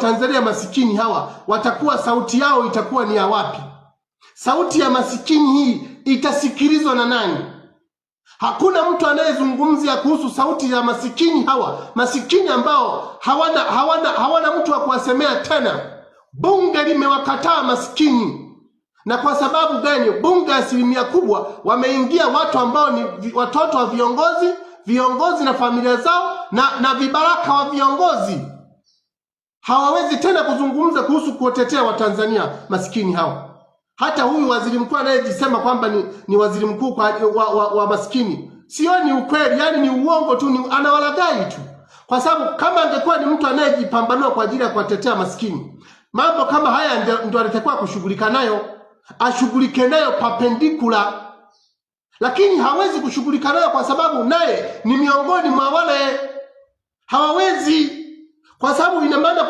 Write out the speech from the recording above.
Tanzania masikini hawa watakuwa, sauti yao itakuwa ni ya wapi? Sauti ya masikini hii itasikilizwa na nani? Hakuna mtu anayezungumzia kuhusu sauti ya masikini hawa, masikini ambao hawana mtu wa kuwasemea tena. Bunge limewakataa masikini. Na kwa sababu gani? Bunge asilimia kubwa wameingia watu ambao ni watoto wa viongozi na familia zao na vibaraka wa viongozi. Hawawezi tena kuzungumza kuhusu kuwatetea Watanzania masikini hawa. Hata huyu waziri mkuu anayejisema kwamba ni waziri mkuu wa masikini, sioni ukweli, yani ni uongo tu, anawalaghai tu. Kwa sababu kama angekuwa ni mtu anayejipambanua kwa ajili ya kuwatetea masikini, mambo kama haya ndio alitakuwa kushughulika nayo, ashughulike nayo perpendicular. Lakini hawezi kushughulika nayo kwa sababu naye ni miongoni mwa wale hawawezi, kwa sababu ina maana